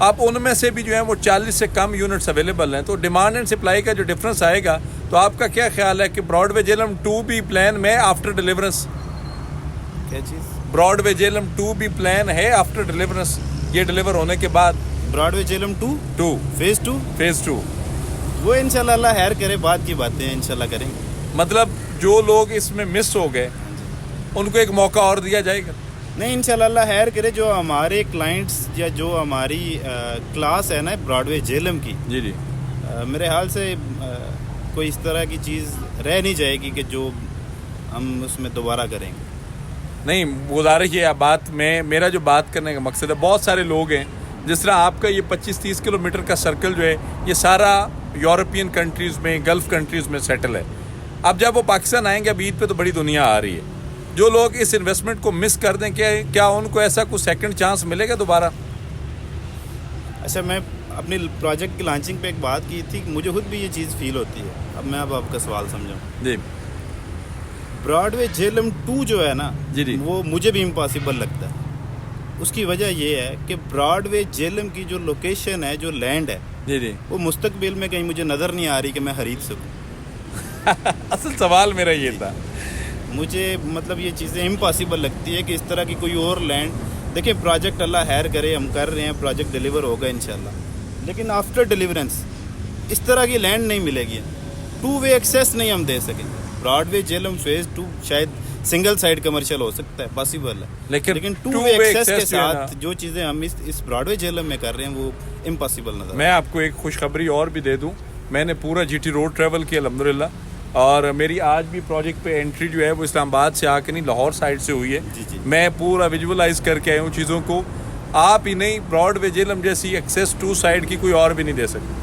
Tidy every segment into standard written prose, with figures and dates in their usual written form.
اب ان میں سے بھی جو ہے وہ 40 سے کم یونٹس اویلیبل ہیں, تو ڈیمانڈ اینڈ سپلائی کا جو ڈفرینس آئے گا, تو آپ کا کیا خیال ہے کہ براڈ وے جیلم 2 بھی پلان میں آفٹر ڈیلیورنس, کیا چیز؟ براڈ وے جیلم 2 بھی پلان ہے آفٹر ڈیلیورنس, یہ ڈیلیور ہونے کے بعد براڈ وے جیلم 2 فیز 2 وہ انشاءاللہ اللہ خیر کرے, بعد کی باتیں ہیں, انشاءاللہ کریں گے. مطلب جو لوگ اس میں مس ہو گئے ان کو ایک موقع اور دیا جائے گا؟ نہیں, انشاءاللہ اللہ خیر کرے. جو ہمارے کلائنٹس یا جو ہماری کلاس ہے نا براڈ وے جیلم کی, جی میرے خیال سے کوئی اس طرح کی چیز رہ نہیں جائے گی کہ جو ہم اس میں دوبارہ کریں گے. نہیں, گزارش یہ بات میں میرا جو بات کرنے کا مقصد ہے, بہت سارے لوگ ہیں جس طرح آپ کا یہ 25-30 کلومیٹر کا سرکل جو ہے یہ سارا یورپین کنٹریز میں, گلف کنٹریز میں سیٹل ہے. اب جب وہ پاکستان آئیں گے, اب عید پہ تو بڑی دنیا آ رہی ہے, جو لوگ اس انویسٹمنٹ کو مس کر دیں کیا ان کو ایسا کوئی سیکنڈ چانس ملے گا دوبارہ؟ اچھا, میں اپنی پروجیکٹ کی لانچنگ پہ ایک بات کی تھی, مجھے خود بھی یہ چیز فیل ہوتی ہے. اب میں آپ کا سوال سمجھاؤں. جی, براڈ وے جیلم 2 جو ہے نا, جی وہ مجھے بھی امپاسبل لگتا ہے. اس کی وجہ یہ ہے کہ براڈ وے جیلم کی جو لوکیشن ہے, جو لینڈ ہے, جی وہ مستقبل میں کہیں مجھے نظر نہیں آ رہی کہ میں خرید سکوں. اصل سوال میرا یہ تھا. مجھے مطلب یہ چیزیں امپاسبل لگتی ہے کہ اس طرح کی کوئی اور لینڈ. دیکھیں, پروجیکٹ اللہ خیر کرے, ہم کر رہے ہیں, پروجیکٹ ڈیلیور ہوگا انشاءاللہ, لیکن آفٹر ڈیلیورنس اس طرح کی لینڈ نہیں ملے گی. 2 وے ایکسیس نہیں ہم دے سکیں. براڈ وے جیلم فیز 2 شاید سنگل سائڈ کمرشل ہو سکتا ہے, پاسبل ہے, لیکن 2 وے ایکسیس کے ساتھ جو چیزیں ہم اس براڈ وے جیلم میں کر رہے ہیں وہ امپاسبل نظر. میں آپ کو ایک خوشخبری اور بھی دے دوں, میں نے پورا جی ٹی روڈ ٹریول کیا الحمدللہ, اور میری آج بھی پروجیکٹ پہ انٹری جو ہے وہ اسلام آباد سے آ کے نہیں, لاہور سائڈ سے ہوئی ہے. جی. میں پورا ویژولائز کر کے آیا ہوں چیزوں کو. آپ ہی نہیں, براڈ وے جیلم جیسی ایکسیس 2 سائڈ کی کوئی اور بھی نہیں دے سکتی,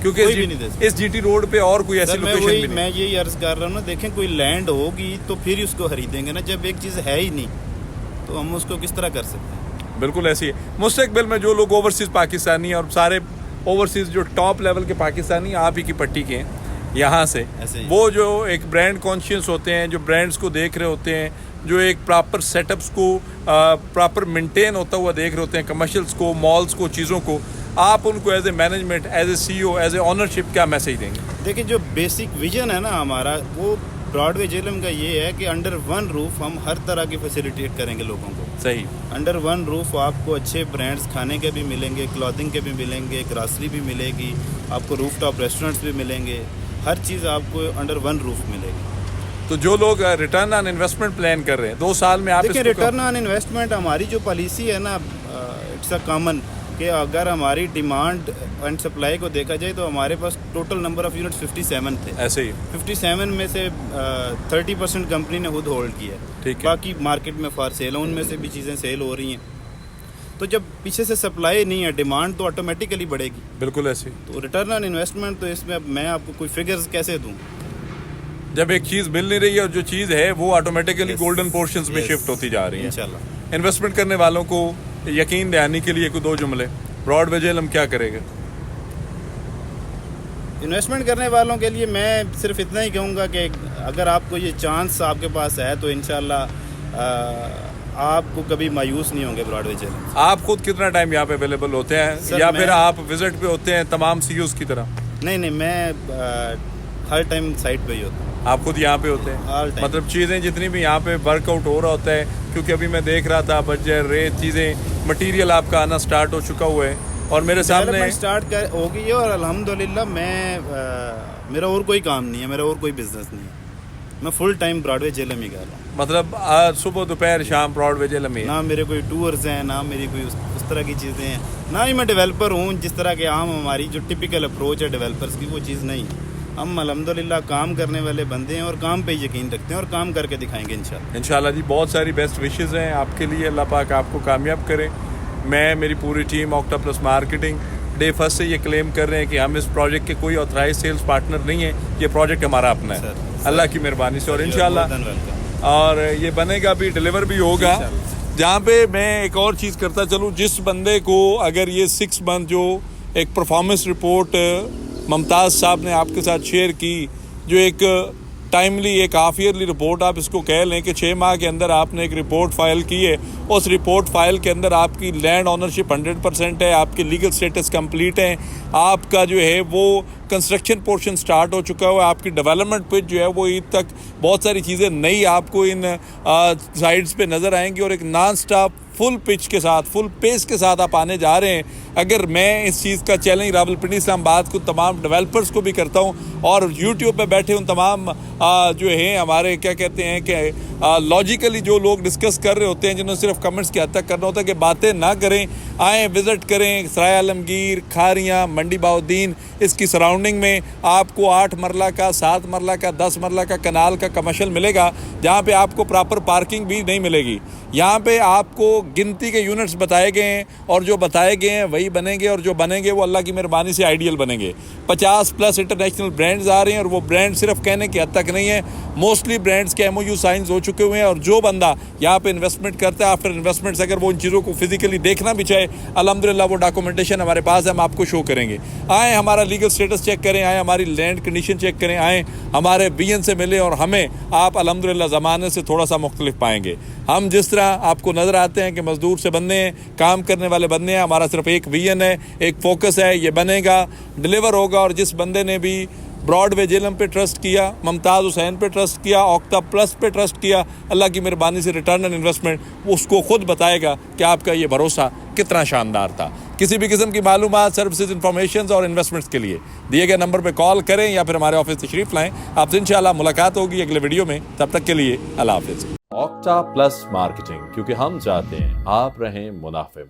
کیونکہ اس جی ٹی روڈ پہ اور کوئی ایسی لوکیشن بھی نہیں. میں یہی عرض کر رہا ہوں نا, دیکھیں کوئی لینڈ ہوگی تو پھر اس کو خریدیں گے نا. جب ایک چیز ہے ہی نہیں تو ہم اس کو کس طرح کر سکتے ہیں؟ بالکل ایسی ہے. مستقبل میں جو لوگ اوورسیز پاکستانی اور سارے اوورسیز جو ٹاپ لیول کے پاکستانی آپ ہی کی پٹی کے ہیں یہاں سے, وہ جو ایک برانڈ کانشیس ہوتے ہیں, جو برانڈز کو دیکھ رہے ہوتے ہیں, جو ایک پراپر سیٹ اپس کو پراپر مینٹین ہوتا ہوا دیکھ رہے ہوتے ہیں, کمرشلس کو, مالز کو, چیزوں کو, آپ ان کو as a management, as a C O, as a ownership کیا میسج دیں گے؟ دیکھیں, جو بیسک ویژن ہے نا ہمارا, وہ براڈ وے جیلم کا یہ ہے کہ انڈر ون روف ہم ہر طرح کی فیسیلیٹیٹ کریں گے لوگوں کو. صحیح. انڈر ون روف آپ کو اچھے برانڈز کھانے کے بھی ملیں گے, کلاتھنگ کے بھی ملیں گے, گراسری بھی ملے گی, آپ کو روف ٹاپ ریسٹورینٹس بھی ملیں گے, ہر چیز آپ کو انڈر ون روف ملے گی. تو جو لوگ ریٹرن آن انویسٹمنٹ پلان کر رہے ہیں 2 سال میں, آپ دیکھیں, ریٹرن آن انویسٹمنٹ ہماری جو پالیسی ہے نا, اٹس اے کامن, کہ اگر ہماری ڈیمانڈ اینڈ سپلائی کو دیکھا جائے تو ہمارے پاس ٹوٹل نمبر آف یونٹس 57 تھے. ایسے ہی 57 میں سے 30% کمپنی نے خود ہولڈ کیا ہے, باقی مارکیٹ میں فار سیل ہے, ان میں سے بھی چیزیں سیل ہو رہی ہیں. تو جب پیچھے سے سپلائی نہیں ہے, ڈیمانڈ تو آٹومیٹیکلی بڑھے گی. بالکل ایسے. تو ریٹرن آن انویسٹمنٹ تو اس میں اب میں آپ کو کوئی فگرز کیسے دوں؟ جب ایک چیز مل نہیں رہی ہے اور جو چیز ہے وہ آٹومیٹیکلی گولڈن پورشنز میں شفٹ ہوتی جا رہی ہے انشاءاللہ. انویسٹمنٹ کرنے والوں کو یقین دلانے کے لیے کوئی 2 جملے, براڈ وے جیلم کیا کرے گا؟ انویسٹمنٹ کرنے والوں کے لیے میں صرف اتنا ہی کہوں گا کہ اگر آپ کو یہ چانس آپ کے پاس ہے تو انشاءاللہ آپ کو کبھی مایوس نہیں ہوں گے براڈ وے جیلم. آپ خود کتنا ٹائم یہاں پہ اویلیبل ہوتے ہیں, یا پھر آپ وزٹ پہ ہوتے ہیں تمام سی اوز کی طرح؟ نہیں, میں ہر ٹائم سائٹ پہ ہی ہوتا ہوں. آپ خود یہاں پہ ہوتے ہیں؟ مطلب چیزیں جتنی بھی یہاں پہ ورک آؤٹ ہو رہا ہوتا ہے, کیونکہ ابھی میں دیکھ رہا تھا بجر ریت چیزیں مٹیریل آپ کا آنا سٹارٹ ہو چکا ہوا ہے, اور میرے سامنے سٹارٹ ہو گئی ہے, اور الحمدللہ میرا اور کوئی کام نہیں ہے, میرا اور کوئی بزنس نہیں ہے, میں فل ٹائم براڈ وے جیلم ہی کر رہا ہوں. مطلب صبح دوپہر شام براڈ وے جیلم ہی؟ نہ میرے کوئی ٹورز ہیں, نہ میری کوئی اس طرح کی چیزیں ہیں, نہ ہی میں ڈیولپر ہوں جس طرح کے عام ہماری جو ٹپیکل اپروچ ہے ڈیولپرس کی, وہ چیز نہیں ہے. ہم الحمدللہ کام کرنے والے بندے ہیں اور کام پہ یقین رکھتے ہیں اور کام کر کے دکھائیں گے انشاءاللہ. انشاءاللہ جی, بہت ساری بیسٹ وشز ہیں آپ کے لیے, اللہ پاک آپ کو کامیاب کرے. میں, میری پوری team Octa plus marketing day first سے یہ کلیم کر رہے ہیں کہ ہم اس پروجیکٹ کے کوئی آتھرائز سیلز پارٹنر نہیں ہیں, یہ پروجیکٹ ہمارا اپنا ہے اللہ کی مہربانی سے, اور انشاءاللہ اور یہ بنے گا بھی, ڈیلیور بھی ہوگا. جہاں پہ میں ایک اور چیز کرتا چلوں, جس بندے کو اگر یہ 6 منتھ جو ایک پرفارمنس رپورٹ ممتاز صاحب نے آپ کے ساتھ شیئر کی, جو ایک ٹائملی ایک ہاف ایئرلی رپورٹ آپ اس کو کہہ لیں کہ 6 ماہ کے اندر آپ نے ایک رپورٹ فائل کی ہے. اس رپورٹ فائل کے اندر آپ کی لینڈ اونرشپ 100% ہے, آپ کے لیگل سٹیٹس کمپلیٹ ہیں, آپ کا جو ہے وہ کنسٹرکشن پورشن سٹارٹ ہو چکا ہوا ہے, آپ کی ڈیولپمنٹ پچ جو ہے وہ عید تک بہت ساری چیزیں نئی آپ کو ان سائڈز پہ نظر آئیں گی, اور ایک نان سٹاپ فل پچ کے ساتھ فل پیس کے ساتھ آپ آنے جا رہے ہیں. اگر میں اس چیز کا چیلنج راولپنڈی اسلام آباد کو تمام ڈیولپرز کو بھی کرتا ہوں, اور یوٹیوب پہ بیٹھے ان تمام جو ہیں ہمارے کیا کہتے ہیں کہ لاجیکلی جو لوگ ڈسکس کر رہے ہوتے ہیں, جنہوں نے صرف کمنٹس کی حد تک کرنا ہوتا ہے کہ باتیں نہ کریں, آئیں وزٹ کریں سرائے عالمگیر, کھاریاں, منڈی بہاؤالدین, اس کی سراؤنڈنگ میں آپ کو 8 مرلہ کا, 7 مرلہ کا, 10 مرلہ کا کنال کا کمرشل ملے گا, جہاں پہ آپ کو پراپر پارکنگ بھی نہیں ملے گی. یہاں پہ آپ کو گنتی کے یونٹس بتائے گئے ہیں, اور جو بتائے گئے ہیں وہی بنیں گے, اور جو بنیں گے وہ اللہ کی مہربانی سے آئیڈیل بنیں گے. 50+ انٹرنیشنل برانڈز آ رہے ہیں, اور وہ برانڈ صرف کہنے کی حد تک نہیں ہے, موسٹلی برانڈز کے MOU سائنز ہو چکے ہوئے ہیں. اور جو بندہ یہاں پہ انویسٹمنٹ کرتا ہے, آفٹر انویسٹمنٹس اگر وہ ان چیزوں کو فزیکلی دیکھنا بھی چاہے, الحمدللہ وہ ڈاکومنٹیشن ہمارے پاس ہے, ہم آپ کو شو کریں گے. آئیں ہمارا لیگل سٹیٹس چیک کریں, آئیں ہماری لینڈ کنڈیشن چیک کریں, آئیں ہمارے BN سے ملیں, اور ہمیں آپ الحمدللہ زمانے سے تھوڑا سا مختلف پائیں گے. ہم جس طرح آپ کو نظر آتے ہیں کہ مزدور سے بندے ہیں, کام کرنے والے بندے ہیں, ہمارا صرف ایک ویژن ہے, ایک فوکس ہے, یہ بنے گا, ڈلیور ہوگا. اور جس بندے نے بھی براڈ وے جیلم پہ ٹرسٹ کیا, ممتاز حسین پہ ٹرسٹ کیا, اوکتا پلس پہ ٹرسٹ کیا, اللہ کی مہربانی سے ریٹرن آن انویسٹمنٹ اس کو خود بتائے گا کہ آپ کا یہ بھروسہ کتنا شاندار تھا. کسی بھی قسم کی معلومات, سروسز, انفارمیشنز اور انویسٹمنٹس کے لیے دیے گئے نمبر پہ کال کریں, یا پھر ہمارے آفس تشریف لائیں. آپ سے انشاءاللہ ملاقات ہوگی اگلے ویڈیو میں. تب تک کے لیے اللہ حافظ. اوکٹا پلس مارکیٹنگ, کیونکہ ہم چاہتے ہیں آپ رہیں منافع میں.